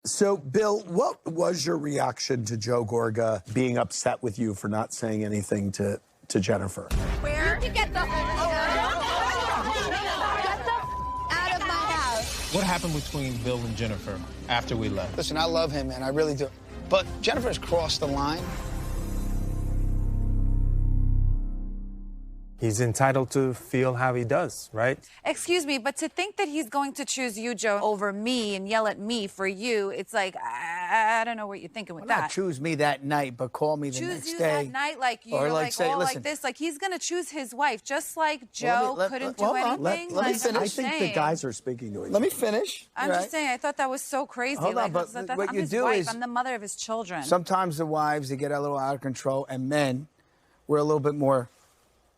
So, Bill, what was your reaction to Joe Gorga being upset with you for not saying anything to Jennifer? Where? You can get the out of my house. What happened between Bill and Jennifer after we left? Listen, I love him, man. I really do. But Jennifer's crossed the line. He's entitled to feel how he does, right? Excuse me, but to think that he's going to choose you, Joe, over me and yell at me for you, it's like, I don't know what you're thinking with Well, that. not choose me that night, but call me the Choose next you day. that night, like you're Or like say, all listen, like this, like he's gonna choose his wife, just like Joe couldn't do hold on. anything. Let me like, finish. I'm I think the saying. guys are speaking to each Let other. me finish. I'm right? just saying, I thought that was so crazy. Hold on, like, but that's, what I'm you his do wife. is- I'm the mother of his children. Sometimes the wives, they get a little out of control, and men, we're a little bit more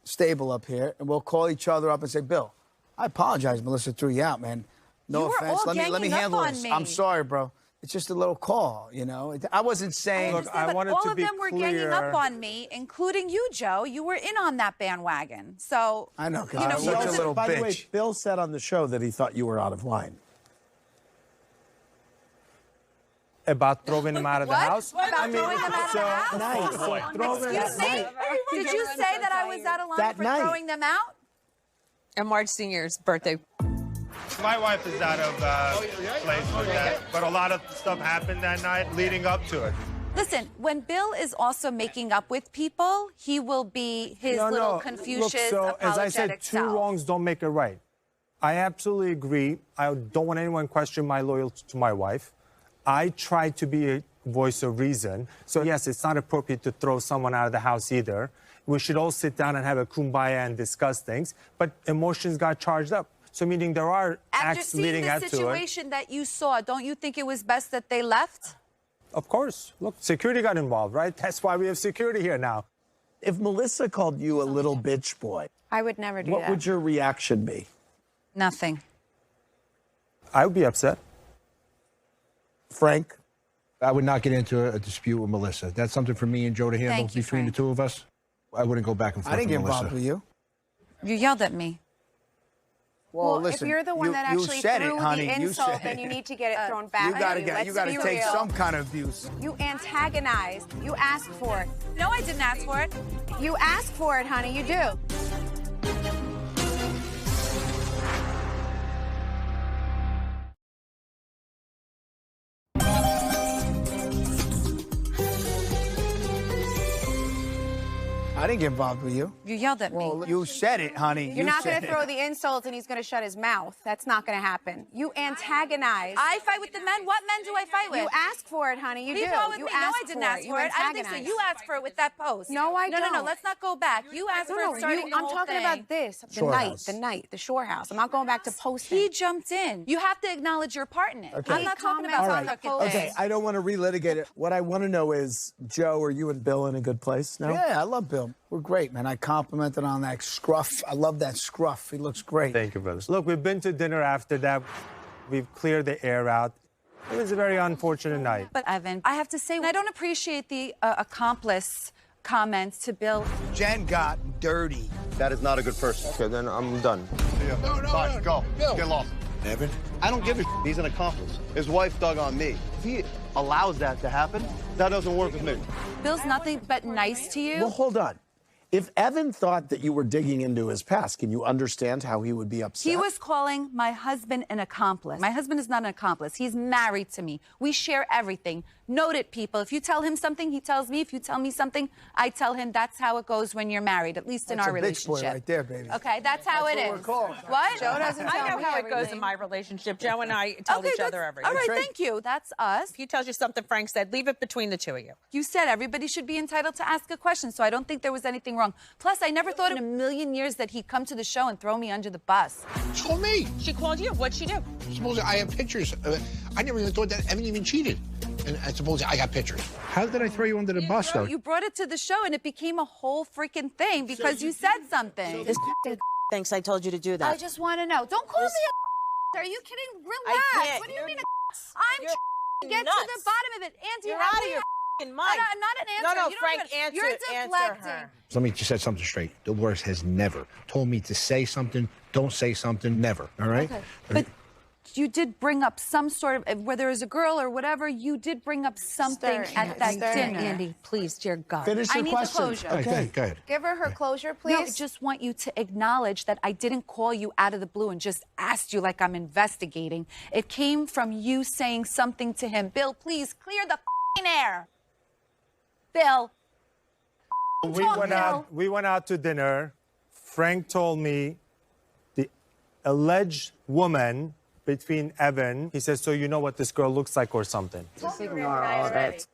stable up here, and we'll call each other up and say, Bill, I apologize, Melissa threw you out, man. No You were offense. all Let me ganging up handle on this. me. I'm sorry, bro. It's just a little call, you know. I wasn't saying. Look, I but wanted all to of be them were ganging clear. up on me, including you, Joe. You were in on that bandwagon. So I know, because you know, I'm he such a wasn't- little By the way, bitch. Bill said on the show that he thought you were out of line. About throwing him out of the What? house? What about throwing him out of the house? Nice. Excuse me? Did you say that I was out of line That for night. throwing them out? And Marge Sr.'s birthday. My wife is out of place with that, but a lot of stuff happened that night leading up to it. Listen, when Bill is also making up with people, he will be his little Confucius, Look, so, as I said, apologetic two self. wrongs don't make it right. I absolutely agree. I don't want anyone to question my loyalty to my wife. I try to be a voice of reason. So, yes, it's not appropriate to throw someone out of the house either. We should all sit down and have a kumbaya and discuss things. But emotions got charged up. So, meaning there are After acts seeing leading the up to it. situation that you saw, don't you think it was best that they left? Of course. Look, security got involved, right? That's why we have security here now. If Melissa called you a little bitch boy, I would never do what that. would your reaction be? Nothing. I would be upset. Frank? I would not get into a dispute with Melissa. That's something for me and Joe to handle Thank you, between Frank. the two of us. I wouldn't go back and forth I didn't get with Melissa. involved with you. You yelled at me. Well, Well, listen, if you're the one that actually you said threw it, honey. the You insult, said then you it. need to get it thrown back You at you. gotta Let's be take real. some kind of abuse. You antagonized. You asked for it. No, I didn't ask for it. You asked for it, honey. You do. I didn't get involved with you. You yelled at me. Well, you said it, honey. You're not going said to it. throw the insults and he's going to shut his mouth. That's not going to happen. You antagonized. I fight with the men. What men do I fight with? You asked for it, honey. You You do. fought with You me. No, I asked didn't ask for it. I don't think so. antagonized. You asked for it with that post. No, I No, don't. let's not go back. You asked No, for no, it starting the I'm whole talking thing. about this. Shore house. The shore house. I'm not going back to posting. He jumped in. You have to acknowledge your part in it. Okay. I'm not talking about All some right. crooked Okay, things. I don't want to relitigate it. What I want to know is, Joe, are you and Bill in a good place now? Yeah, I love Bill. We're great, man. I complimented on that scruff. I love that scruff. He looks great. Thank you, brothers. Look, we've been to dinner after that. We've cleared the air out. It was a very unfortunate night. But Evan, I have to say, I don't appreciate the accomplice comments to Bill. Jen got dirty. That is not a good person. Okay, then I'm done. Fine, go. Get lost. Evan? I don't give a shit. He's an accomplice. His wife dug on me. If he allows that to happen, that doesn't work with me. Bill's nothing but nice to you. Well, hold on. If Evan thought that you were digging into his past, can you understand how he would be upset? He was calling my husband an accomplice. My husband is not an accomplice. He's married to me. We share everything. Note it, people. If you tell him something, he tells me. If you tell me something, I tell him. That's how it goes when you're married, at least in That's our a bitch boy relationship. right there, baby. Okay, that's how it what is. we're called. What? Joe doesn't tell I know me how it goes everything. in my relationship. Joe and I tell each other everything. All right, Trey. thank you. That's us. If he tells you something Frank said, leave it between the two of you. You said everybody should be entitled to ask a question, so I don't think there was anything wrong. Plus, I never thought in a million years that he'd come to the show and throw me under the bus. She called me. She called you. What'd she do? Supposedly I have pictures. I never even thought that Evan even cheated. And I suppose I got pictures. How did I throw you under the bus, though? You brought it to the show, and it became a whole freaking thing because you said something. This thinks I told you to do that. I just want to know. Don't call me a Are you kidding? Relax. can't. What do you You're mean nuts. I'm You're trying to get to nuts. the bottom of it. Auntie, You're help out of me your out. f***ing mind. I'm not an answer. No, You don't Frank, even, answer You're deflecting. her. Let me just set something straight. Dolores has never told me to say something, don't say something, never, all right? Okay. But you did bring up some sort of, whether it's a girl or whatever, you did bring up something at that dinner. Andy, please, dear God. Finish I your need the question. closure. Okay. Go ahead. Give her closure, No, please. I just want you to acknowledge that I didn't call you out of the blue and just asked you like I'm investigating. It came from you saying something to him. Bill, please clear the air. Bill. We went out to dinner. Frank told me the alleged woman between Evan, he says, so you know what this girl looks like or something. Just ignore all of it.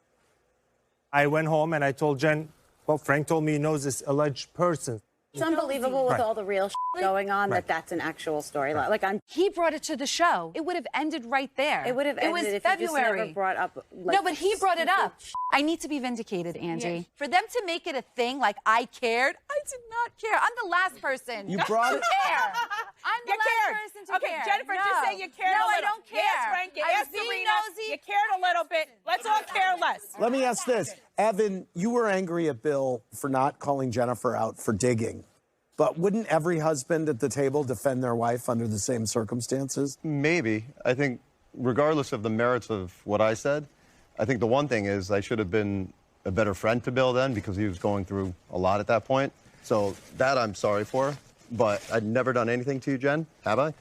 I went home and I told Jen, well, Frank told me he knows this alleged person. It's unbelievable with Right. all the real going on Right. that's an actual storyline. Like He brought it to the show. It would have ended right there. it would have ended was if February. you just never brought up. Like, No, but he brought it up. I need to be vindicated, Angie. Yes. For them to make it a thing like I cared, I did not care. I'm the last person. You brought it. to care. I'm the You last cared. person to Okay, care. Jennifer, no. just say you cared no, a little. I don't care. Yes, Frank, you I was asked being Serena. nosy. You cared a little bit. Let's all care less. Let me ask this. Evan, you were angry at Bill for not calling Jennifer out for digging. But wouldn't every husband at the table defend their wife under the same circumstances? Maybe. I think, regardless of the merits of what I said, I think the one thing is I should have been a better friend to Bill then because he was going through a lot at that point. So that I'm sorry for. But I'd never done anything to you, Jen, have I?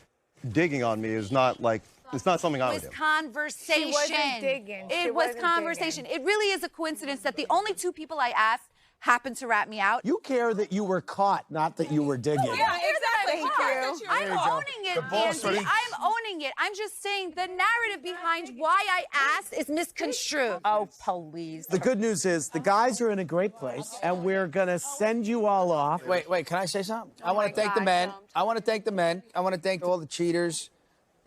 Digging on me is not like, it's not something I It would was do. conversation. She wasn't digging. She It was wasn't conversation. digging. It really is a coincidence that the only two people I asked happened to rat me out. You care that you were caught, not that you were digging. Yeah, exactly. Thank you. I'm owning it, Angie. I'm owning it. I'm just saying the narrative behind why I asked is misconstrued. Oh, please. The good news is the guys are in a great place, and we're going to send you all off. Wait, can I say something? I want to thank the men. I want to thank the men. I want to thank all the cheaters,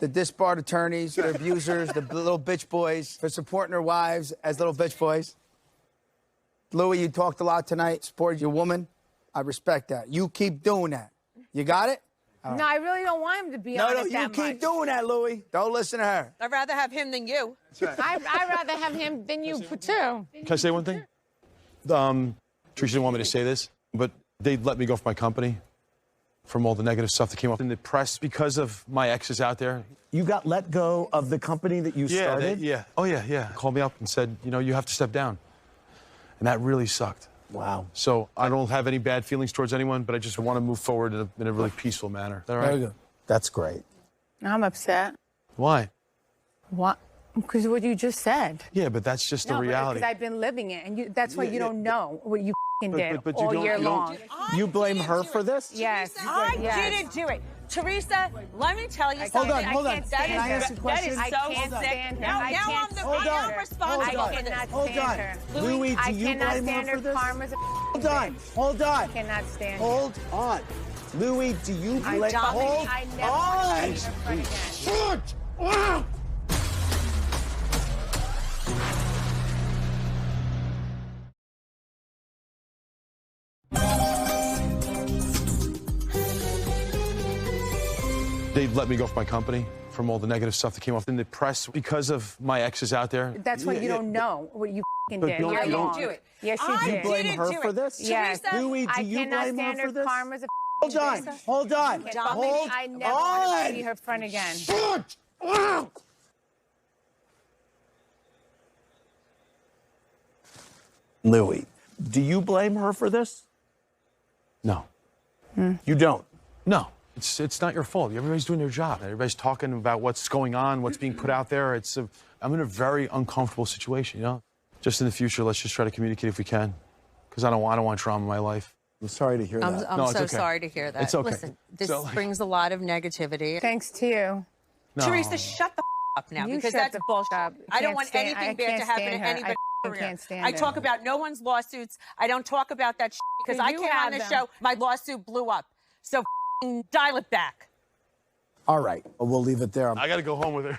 the disbarred attorneys, the abusers, the little bitch boys for supporting their wives as little bitch boys. Louie, you talked a lot tonight. Supported your woman. I respect that. You keep doing that. You got it? No, I really don't want him to be on No, it you that keep much. doing that, Louie. Don't listen to her. I'd rather have him than you. I'd rather have him than you, too. Can I say one thing? Teresa didn't want me to say this, but they let me go from my company from all the negative stuff that came up in the press because of my exes out there. You got let go of the company that you started? Yeah. Oh, yeah. Called me up and said, you have to step down. And that really sucked. Wow. So I don't have any bad feelings towards anyone, but I just want to move forward in a really peaceful manner. Is that all right? Very good. That's great. I'm upset. Why? What? Because what you just said. Yeah, but that's just the reality. Because I've been living it, and that's why you don't know what you did but you all don't- year you don't- long. You blame her for this? Yes. I yes. didn't do it. Teresa, let me tell you Hold something. on, hold on. can't That stand Can I her. ask a question? That is I so can't sick. stand her. Now, I now can't I'm Hold on. responsible I for this. cannot Hold stand on. her. Louie, I do you cannot blame her stand for her. this? Karma's a Hold on. Hold on. I cannot stand her. Hold on. Louie, do you I blame... don't. Hold I never want to on. see her friend again. Shut up. They let me go from my company from all the negative stuff that came up in the press because of my exes out there. That's why you don't know what you But did. don't- You're you don't- wrong. do it. Yes, you I did. You blame didn't her do for it. this? Yes. Teresa, Louie, do I you cannot blame her stand for her. this? Karma's a Hold on. Hold on. Hold I never want to see on. her friend again. Shut up. Louie, do you blame her for this? No. You don't. No. It's not your fault. Everybody's doing their job. Everybody's talking about what's going on, what's being put out there. I'm in a very uncomfortable situation, Just in the future, let's just try to communicate if we can. Because I don't want drama in my life. I'm sorry to hear that. I'm No, it's so okay. sorry to hear that. It's okay. Listen, this So, like- brings a lot of negativity. Thanks to you. No. Teresa, shut the up now You because shut that's the bullshit. up. I don't Can't want stand- anything I bad to can't happen to stand her. anybody's I career. can't stand I her. talk about no one's lawsuits. I don't talk about that because I You came on have the them. show. My lawsuit blew up. So dial it back. All right. We'll leave it there. I got to go home with her.